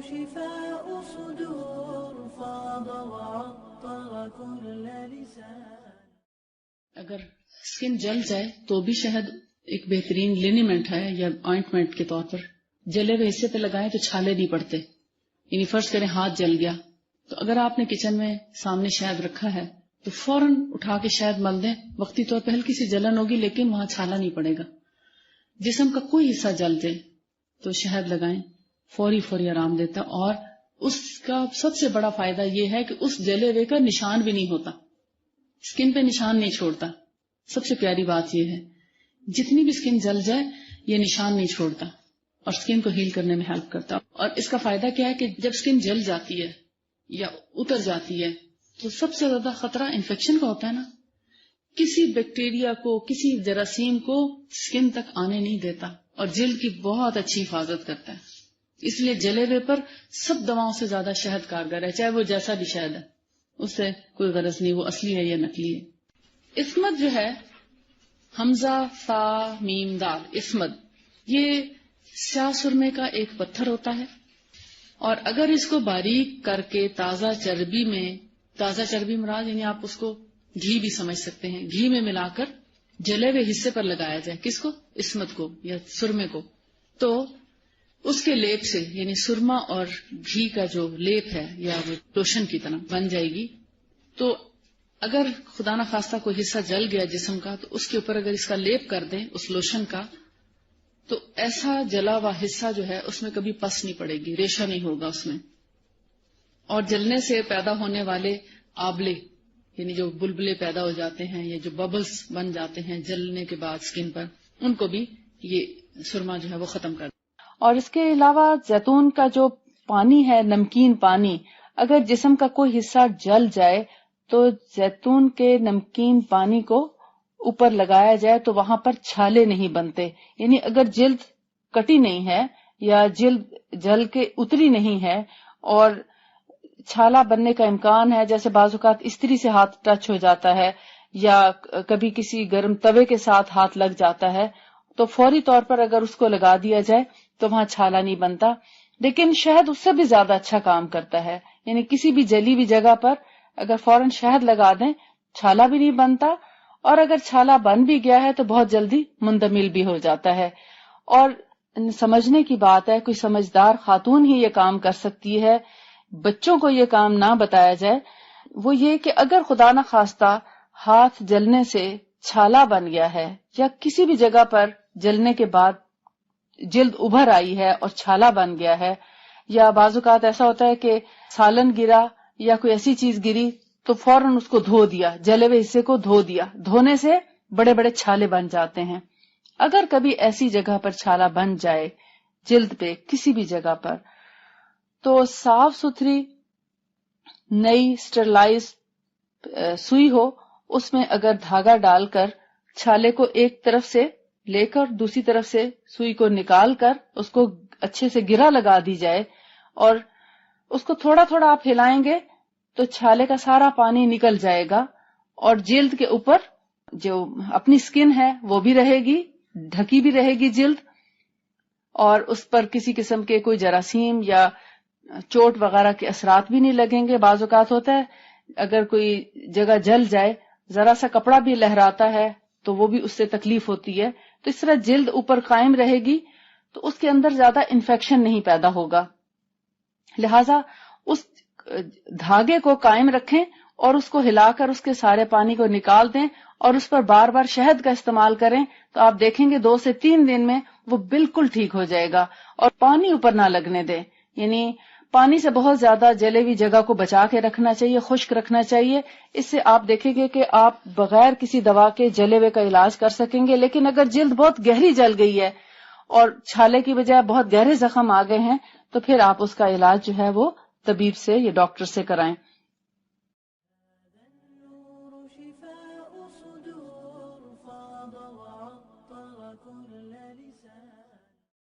شفاء صدور فاض وعطر كل لسان. اگر اسکن جل جائے تو بھی شہد ایک بہترین لینیمنٹ ہے یا آئنٹمنٹ کے طور پر. جلے ہوئے حصے پہ لگائیں تو چھالے نہیں پڑتے. یعنی فرض کریں ہاتھ جل گیا تو اگر آپ نے کچن میں سامنے شہد رکھا ہے تو فوراً اٹھا کے شہد مل دیں. وقتی طور پہ ہلکی سی جلن ہوگی لیکن وہاں چھالا نہیں پڑے گا. جسم کا کوئی حصہ جل جائے تو شہد لگائیں, فوری آرام دیتا. اور اس کا سب سے بڑا فائدہ یہ ہے کہ اس جلے ہوئے کا نشان بھی نہیں ہوتا, اسکن پہ نشان نہیں چھوڑتا. سب سے پیاری بات یہ ہے جتنی بھی اسکن جل جائے یہ نشان نہیں چھوڑتا اور اسکن کو ہیل کرنے میں ہیلپ کرتا. اور اس کا فائدہ کیا ہے کہ جب اسکن جل جاتی ہے یا اتر جاتی ہے تو سب سے زیادہ خطرہ انفیکشن کا ہوتا ہے نا. کسی بیکٹیریا کو, کسی جراثیم کو اسکن تک آنے نہیں دیتا اور جلد کی بہت اچھی حفاظت کرتا ہے. اس لیے جلے ہوئے پر سب دواؤں سے زیادہ شہد کارگر ہے, چاہے وہ جیسا بھی شہد ہے, اس سے کوئی غرض نہیں وہ اصلی ہے یا نقلی ہے. اسمد جو ہے حمزہ فا میم دال, اسمد یہ سیاہ سرمے کا ایک پتھر ہوتا ہے اور اگر اس کو باریک کر کے تازہ چربی میں, تازہ چربی مراد یعنی آپ اس کو گھی بھی سمجھ سکتے ہیں, گھی میں ملا کر جلے ہوئے حصے پر لگایا جائے, کس کو, اسمد کو یا سرمے کو, تو اس کے لیپ سے یعنی سرما اور گھی کا جو لیپ ہے یا وہ لوشن کی طرح بن جائے گی. تو اگر خدا نہ خواستہ کوئی حصہ جل گیا جسم کا تو اس کے اوپر اگر اس کا لیپ کر دیں اس لوشن کا تو ایسا جلا ہوا حصہ جو ہے اس میں کبھی پس نہیں پڑے گی, ریشہ نہیں ہوگا اس میں. اور جلنے سے پیدا ہونے والے آبلے یعنی جو بلبلے پیدا ہو جاتے ہیں یا جو ببلز بن جاتے ہیں جلنے کے بعد اسکن پر, ان کو بھی یہ سرما جو ہے وہ ختم کر. اور اس کے علاوہ زیتون کا جو پانی ہے, نمکین پانی, اگر جسم کا کوئی حصہ جل جائے تو زیتون کے نمکین پانی کو اوپر لگایا جائے تو وہاں پر چھالے نہیں بنتے. یعنی اگر جلد کٹی نہیں ہے یا جلد جل کے اتری نہیں ہے اور چھالا بننے کا امکان ہے, جیسے بعض اوقات استری سے ہاتھ ٹچ ہو جاتا ہے یا کبھی کسی گرم توے کے ساتھ ہاتھ لگ جاتا ہے, تو فوری طور پر اگر اس کو لگا دیا جائے تو وہاں چھالا نہیں بنتا. لیکن شہد اس سے بھی زیادہ اچھا کام کرتا ہے. یعنی کسی بھی جلی ہوئی جگہ پر اگر فوراً شہد لگا دیں چھالا بھی نہیں بنتا, اور اگر چھالا بن بھی گیا ہے تو بہت جلدی مندمل بھی ہو جاتا ہے. اور سمجھنے کی بات ہے, کوئی سمجھدار خاتون ہی یہ کام کر سکتی ہے, بچوں کو یہ کام نہ بتایا جائے. وہ یہ کہ اگر خدا نہ خواستہ ہاتھ جلنے سے چھالا بن گیا ہے یا کسی بھی جگہ پر جلنے کے بعد جلد ابھر آئی ہے اور چھالا بن گیا ہے, یا بعض اوقات ایسا ہوتا ہے کہ سالن گرا یا کوئی ایسی چیز گری تو فوراً اس کو دھو دیا, جلے ہوئے حصے کو دھو دیا, دھونے سے بڑے بڑے چھالے بن جاتے ہیں. اگر کبھی ایسی جگہ پر چھالا بن جائے جلد پہ کسی بھی جگہ پر, تو صاف ستھری نئی اسٹرلائز سوئی ہو, اس میں اگر دھاگا ڈال کر چھالے کو ایک طرف سے لے کر دوسری طرف سے سوئی کو نکال کر اس کو اچھے سے گرا لگا دی جائے اور اس کو تھوڑا تھوڑا آپ ہلائیں گے تو چھالے کا سارا پانی نکل جائے گا اور جلد کے اوپر جو اپنی سکن ہے وہ بھی رہے گی, ڈھکی بھی رہے گی جلد, اور اس پر کسی قسم کے کوئی جراثیم یا چوٹ وغیرہ کے اثرات بھی نہیں لگیں گے. بعض اوقات ہوتا ہے اگر کوئی جگہ جل جائے ذرا سا کپڑا بھی لہراتا ہے تو وہ بھی اس سے تکلیف ہوتی ہے. تو اس طرح جلد اوپر قائم رہے گی تو اس کے اندر زیادہ انفیکشن نہیں پیدا ہوگا. لہذا اس دھاگے کو قائم رکھیں اور اس کو ہلا کر اس کے سارے پانی کو نکال دیں اور اس پر بار بار شہد کا استعمال کریں تو آپ دیکھیں گے 2 سے 3 دن میں وہ بالکل ٹھیک ہو جائے گا. اور پانی اوپر نہ لگنے دیں, یعنی پانی سے بہت زیادہ جلی ہوئی جگہ کو بچا کے رکھنا چاہیے, خشک رکھنا چاہیے. اس سے آپ دیکھیں گے کہ آپ بغیر کسی دوا کے جلے ہوئے کا علاج کر سکیں گے. لیکن اگر جلد بہت گہری جل گئی ہے اور چھالے کی بجائے بہت گہرے زخم آ گئے ہیں تو پھر آپ اس کا علاج جو ہے وہ طبیب سے یا ڈاکٹر سے کرائیں.